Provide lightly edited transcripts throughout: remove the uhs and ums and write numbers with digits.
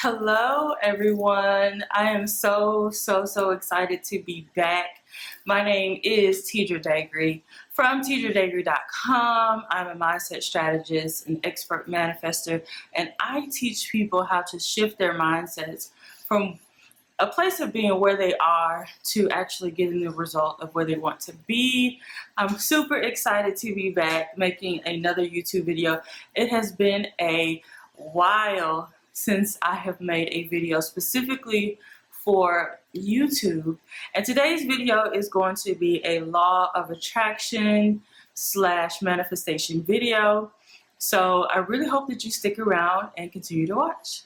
Hello, everyone. I am so excited to be back. My name is Tedra Daigre from tedradaigre.com. I'm a mindset strategist, an expert manifester, and I teach people how to shift their mindsets from a place of being where they are to actually getting the result of where they want to be. I'm super excited to be back making another YouTube video. It has been a while since I have made a video specifically for YouTube, and today's video is going to be a law of attraction / manifestation video. So I really hope that you stick around and continue to watch.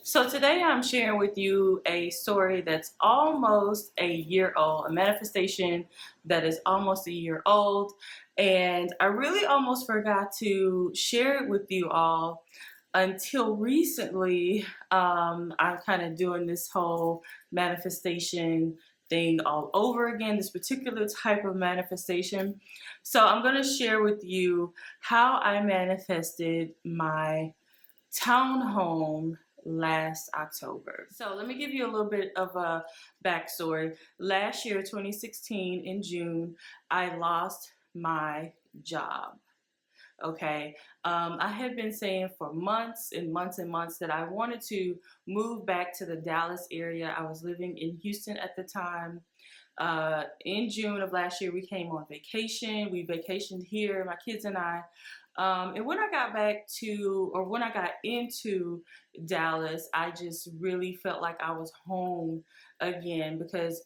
So today I'm sharing with you a story that's almost a year old, a manifestation that is almost a year old, and I really almost forgot to share it with you all until recently. I'm kind of doing this whole manifestation thing all over again, this particular type of manifestation. So I'm going to share with you how I manifested my townhome last October. So let me give you a little bit of a backstory. Last year, 2016, in June, I lost my job. Okay, I had been saying for months and months and months that I wanted to move back to the Dallas area. I was living in Houston at the time. In June of last year, we came on vacation. We vacationed here, my kids and I. And when I got back to, or when I got into Dallas, I just really felt like I was home again, because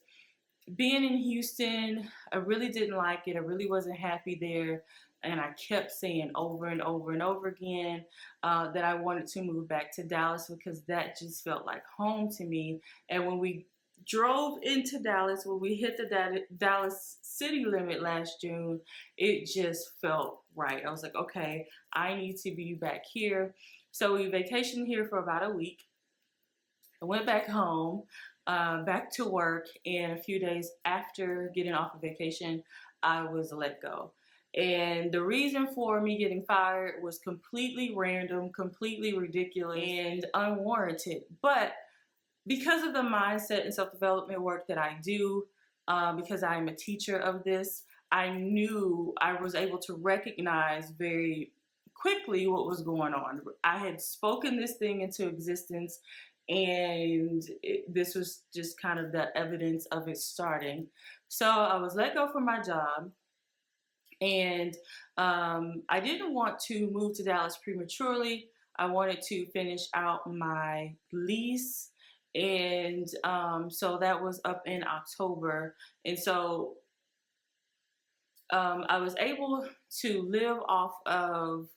being in Houston, I really didn't like it. I really wasn't happy there. And I kept saying over and over and over again that I wanted to move back to Dallas because that just felt like home to me. And when we drove into Dallas, when we hit the Dallas city limit last June, it just felt right. I was like, okay, I need to be back here. So we vacationed here for about a week. I went back home, back to work, and a few days after getting off of vacation, I was let go. And the reason for me getting fired was completely random, completely ridiculous, and unwarranted. But because of the mindset and self-development work that I do, because I am a teacher of this, I knew I was able to recognize very quickly what was going on. I had spoken this thing into existence, and this was just kind of the evidence of it starting. So I was let go from my job, and I didn't want to move to Dallas prematurely. I wanted to finish out my lease, and so that was up in October. And so I was able to live off of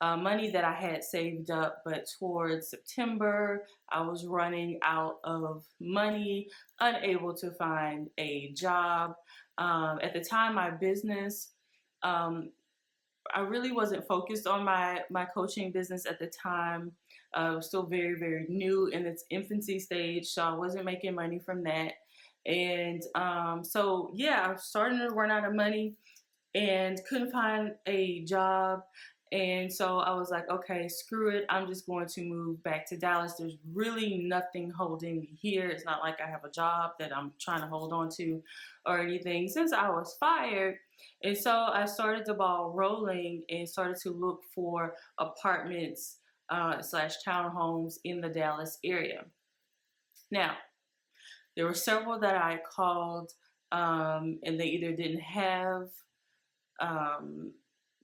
money that I had saved up, but towards September, I was running out of money, unable to find a job. At the time, my business, I really wasn't focused on my coaching business at the time. It was still very new in its infancy stage, so I wasn't making money from that. And so yeah, I was starting to run out of money and couldn't find a job. And so I was like, okay, screw it. I'm just going to move back to Dallas. There's really nothing holding me here. It's not like I have a job that I'm trying to hold on to or anything since I was fired. And so I started the ball rolling and started to look for apartments / townhomes in the Dallas area. Now, there were several that I called, and they either didn't have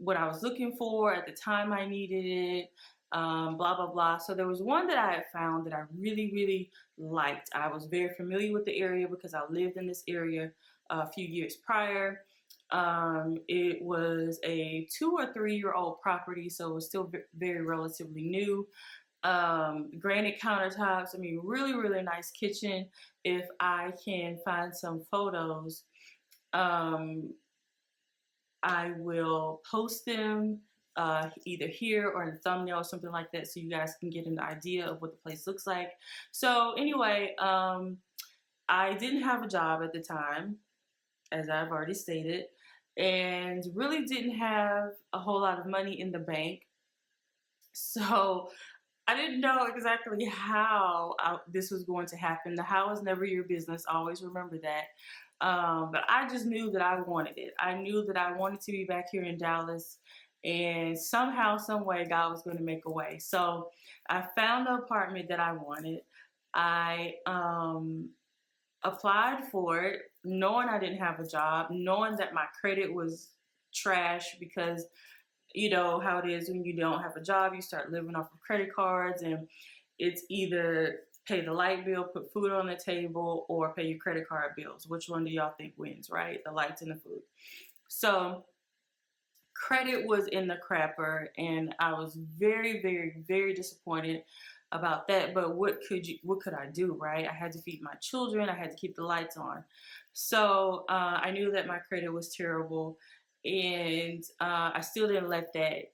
what I was looking for at the time I needed it, blah blah. So there was one that I had found that I really liked. I was very familiar with the area because I lived in this area a few years prior. It was a 2 or 3 year old property, so it was still very relatively new. Granite countertops. I mean, really nice kitchen. If I can find some photos, I will post them either here or in the thumbnail or something like that, so you guys can get an idea of what the place looks like. So anyway, I didn't have a job at the time, as I've already stated, and really didn't have a whole lot of money in the bank. So I didn't know exactly how this was going to happen. The how is never your business. Always remember that. But I just knew that I wanted it. I knew that I wanted to be back here in Dallas, and somehow, some way, God was going to make a way. So I found the apartment that I wanted. I applied for it, knowing I didn't have a job, knowing that my credit was trash because you know how it is when you don't have a job, you start living off of credit cards, and it's either pay the light bill, put food on the table, or pay your credit card bills. Which one do y'all think wins, right? The lights and the food. So credit was in the crapper, and I was very, very, very disappointed about that. But what could I do, right? I had to feed my children, I had to keep the lights on. So I knew that my credit was terrible, and I still didn't let that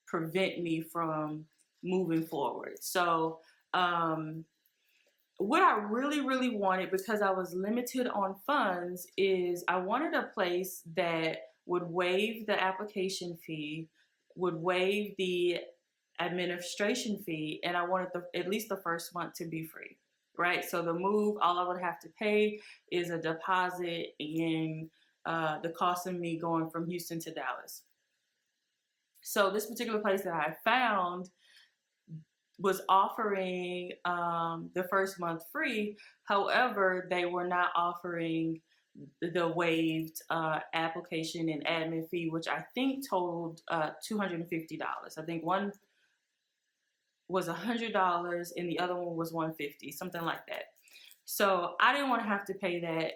prevent me from moving forward. So what I really, really wanted, because I was limited on funds, is I wanted a place that would waive the application fee, would waive the administration fee, and I wanted at least the first month to be free, right? So the move, all I would have to pay is a deposit and the cost of me going from Houston to Dallas. So this particular place that I found was offering the first month free. However, they were not offering the waived application and admin fee, which I think totaled $250. I think one was $100 and the other one was $150, something like that. So I didn't want to have to pay that.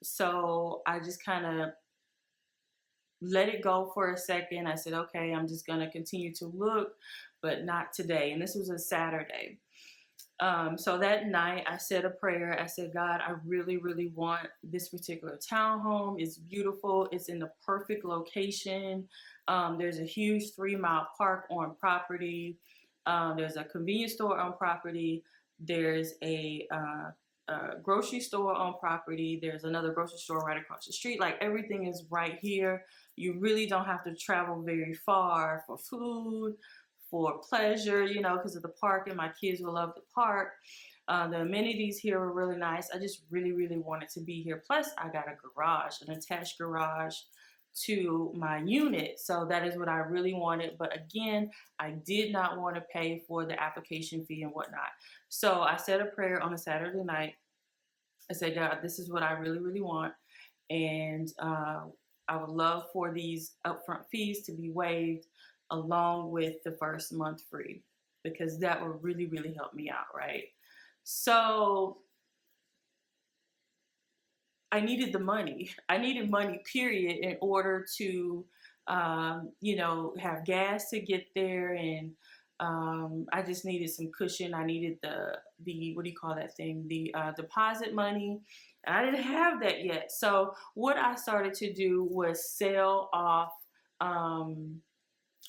So I just kind of let it go for a second. I said, okay, I'm just going to continue to look, but not today. And this was a Saturday. So that night I said a prayer. I said, God, I really, really want this particular townhome. It's beautiful. It's in the perfect location. There's a huge 3-mile park on property. There's a convenience store on property. There's a grocery store on property. There's another grocery store right across the street. Like, everything is right here. You really don't have to travel very far for food, for pleasure, you know, because of the park, and my kids will love the park. The amenities here were really nice. I just really, really wanted to be here. Plus, I got a garage, an attached garage to my unit. So that is what I really wanted. But again, I did not want to pay for the application fee and whatnot. So I said a prayer on a Saturday night. I said, God, this is what I really, really want. And I would love for these upfront fees to be waived along with the first month free, because that would really, really help me out, right? So I needed the money. I needed money, period, in order to, you know, have gas to get there. And I just needed some cushion. I needed the what do you call that thing? The deposit money. And I didn't have that yet. So what I started to do was sell off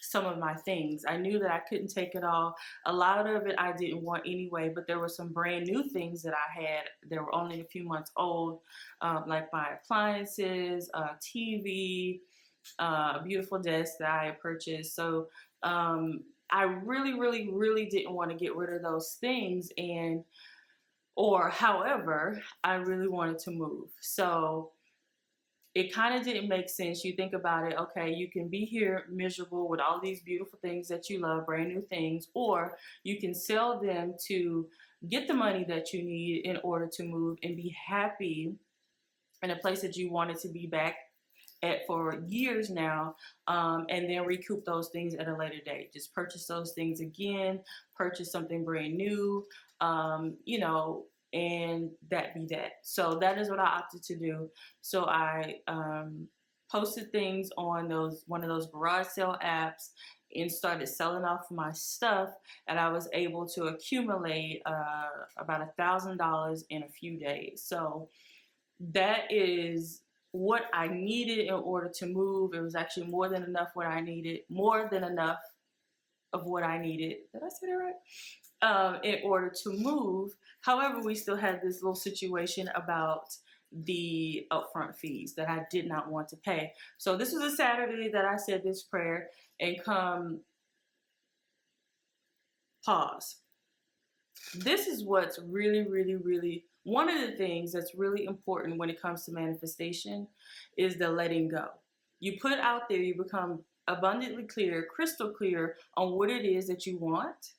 some of my things. I knew that I couldn't take it all. A lot of it I didn't want anyway, but there were some brand new things that I had. They were only a few months old, like my appliances, TV, a beautiful desk that I had purchased. So I really, really, really didn't want to get rid of those things. However, I really wanted to move. So it kind of didn't make sense. You think about it, okay, you can be here miserable with all these beautiful things that you love, brand new things, or you can sell them to get the money that you need in order to move and be happy in a place that you wanted to be back at for years now, and then recoup those things at a later date. Just purchase those things again, purchase something brand new, you know, and that be that. So that is what I opted to do. So I posted things on one of those garage sale apps and started selling off my stuff, and I was able to accumulate about $1,000 in a few days. So that is what I needed in order to move. It was actually more than enough what I needed, more than enough of what I needed. Did I say that right? In order to move. However, we still had this little situation about the upfront fees that I did not want to pay. So this was a Saturday that I said this prayer, and pause. This is what's really one of the things that's really important when it comes to manifestation is the letting go. You put out there, you become abundantly clear, crystal clear on what it is that you want.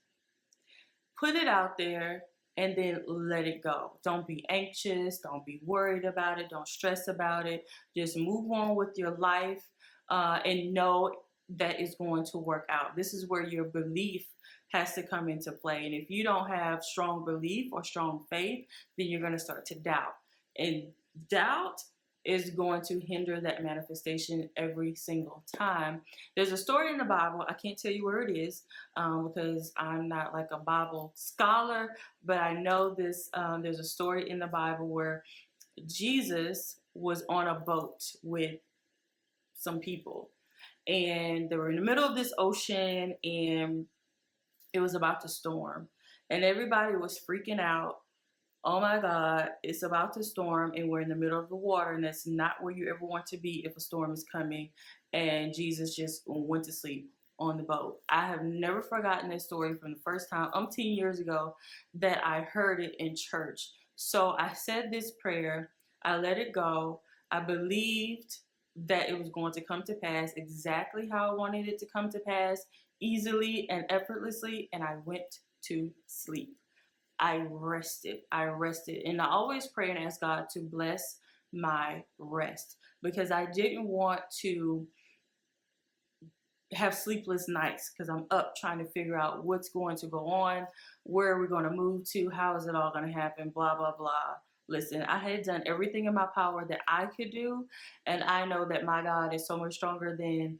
Put it out there and then let it go. Don't be anxious. Don't be worried about it. Don't stress about it. Just move on with your life and know that it's going to work out. This is where your belief has to come into play. And if you don't have strong belief or strong faith, then you're going to start to doubt. And doubt is going to hinder that manifestation every single time. There's a story in the Bible. I can't tell you where it is because I'm not like a Bible scholar, but I know this. There's a story in the Bible where Jesus was on a boat with some people, and they were in the middle of this ocean, and it was about to storm, and everybody was freaking out. Oh my God, it's about to storm and we're in the middle of the water, and that's not where you ever want to be if a storm is coming. And Jesus just went to sleep on the boat. I have never forgotten this story from the first time, umpteen years ago, that I heard it in church. So I said this prayer, I let it go. I believed that it was going to come to pass exactly how I wanted it to come to pass, easily and effortlessly, and I went to sleep. I rested, and I always pray and ask God to bless my rest because I didn't want to have sleepless nights because I'm up trying to figure out what's going to go on, where are we going to move to, how is it all going to happen, blah, blah, blah. Listen, I had done everything in my power that I could do, and I know that my God is so much stronger than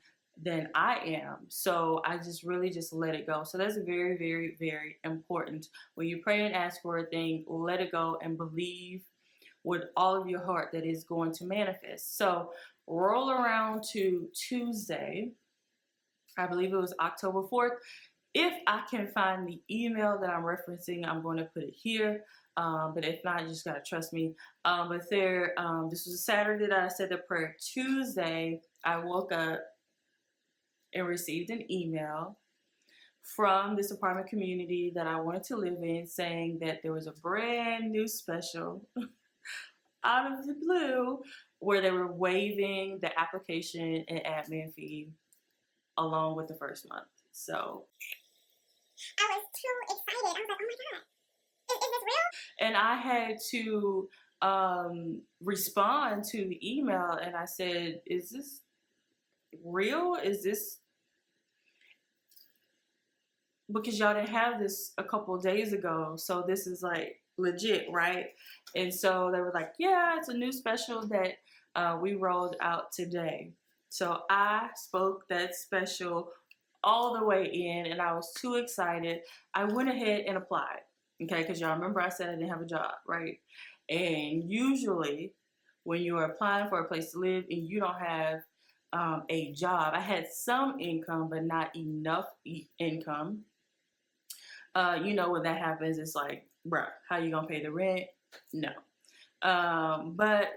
I am. So I just really just let it go. So that's very important. When you pray and ask for a thing, let it go and believe with all of your heart that it's going to manifest. So roll around to Tuesday. I believe it was October 4th. If I can find the email that I'm referencing, I'm going to put it here. But if not, you just got to trust me. But this was a Saturday that I said the prayer. Tuesday, I woke up and received an email from this apartment community that I wanted to live in saying that there was a brand new special out of the blue where they were waiving the application and admin fee along with the first month. So I was too excited. I was like, oh my God, is this real? And I had to respond to the email, and I said, is this real? Is this, because y'all didn't have this a couple of days ago, so this is like legit, right? And so they were like, yeah, it's a new special that we rolled out today. So I spoke that special all the way in, and I was too excited. I went ahead and applied, okay, because y'all remember I said I didn't have a job, right? And usually when you're applying for a place to live and you don't have a job, I had some income but not enough income. You know, when that happens, it's like, bruh, how you gonna pay the rent? No. But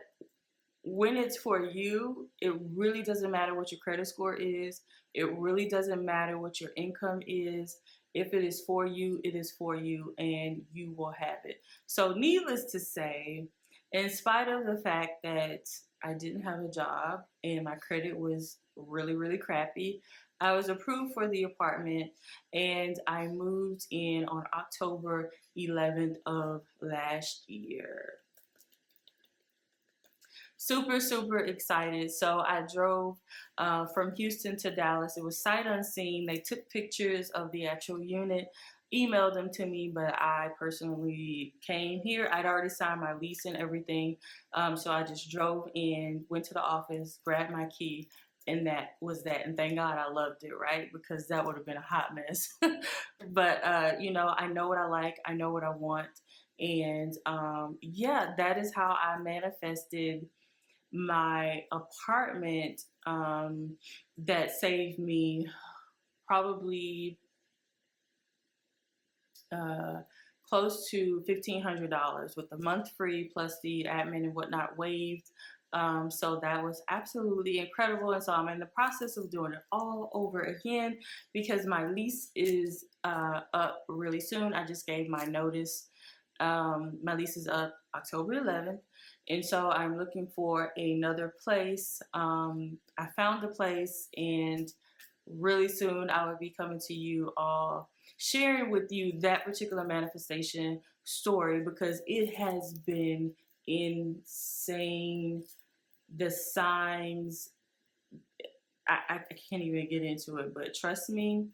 when it's for you, it really doesn't matter what your credit score is. It really doesn't matter what your income is. If it is for you, it is for you, and you will have it. So needless to say, in spite of the fact that I didn't have a job and my credit was really crappy, I was approved for the apartment, and I moved in on October 11th of last year. Super excited. So I drove from Houston to Dallas. It was sight unseen. They took pictures of the actual unit, emailed them to me, but I personally came here. I'd already signed my lease and everything. So I just drove in, went to the office, grabbed my key, and that was that. And thank God I loved it, right? Because that would have been a hot mess. But, you know, I know what I like. I know what I want. And yeah, that is how I manifested my apartment that saved me probably close to $1,500 with the month free plus the admin and whatnot waived. So that was absolutely incredible. And so I'm in the process of doing it all over again because my lease is up really soon. I just gave my notice. My lease is up October 11th. And so I'm looking for another place. I found a place, and really soon I will be coming to you all, sharing with you that particular manifestation story because it has been insane. The signs, I can't even get into it, but trust me,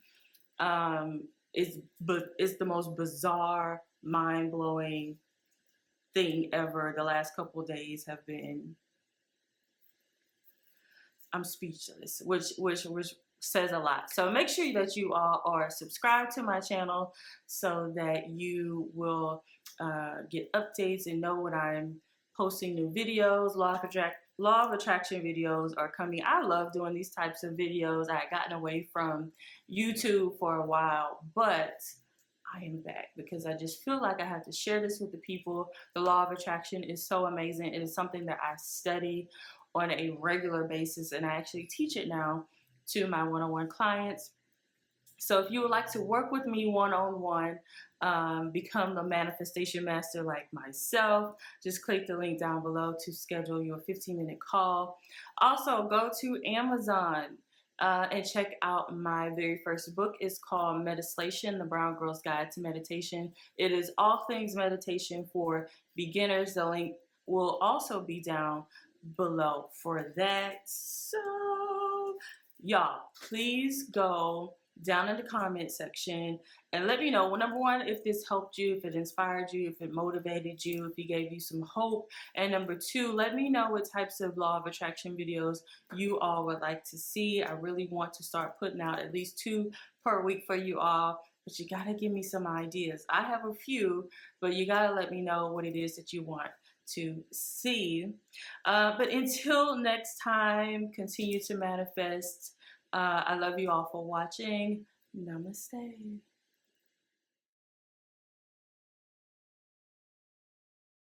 it's the most bizarre, mind-blowing thing ever. The last couple of days have been, I'm speechless, which says a lot. So make sure that you all are subscribed to my channel so that you will get updates and know when I'm posting new videos. Law of attraction videos are coming. I love doing these types of videos. I had gotten away from YouTube for a while, but I am back because I just feel like I have to share this with the people. The law of attraction is so amazing. It is something that I study on a regular basis, and I actually teach it now to my one-on-one clients. So if you would like to work with me one-on-one, become the manifestation master like myself, just click the link down below to schedule your 15-minute call. Also, go to Amazon and check out my very first book. It's called Meditation, The Brown Girl's Guide to Meditation. It is all things meditation for beginners. The link will also be down below for that. So y'all, please go down in the comment section and let me know, well, number one, if this helped you, if it inspired you, if it motivated you, if it gave you some hope, and number two, let me know what types of law of attraction videos you all would like to see. I really want to start putting out at least 2 per week for you all, but you gotta give me some ideas. I have a few, but you gotta let me know what it is that you want to see. But until next time, continue to manifest. I love you all for watching. Namaste.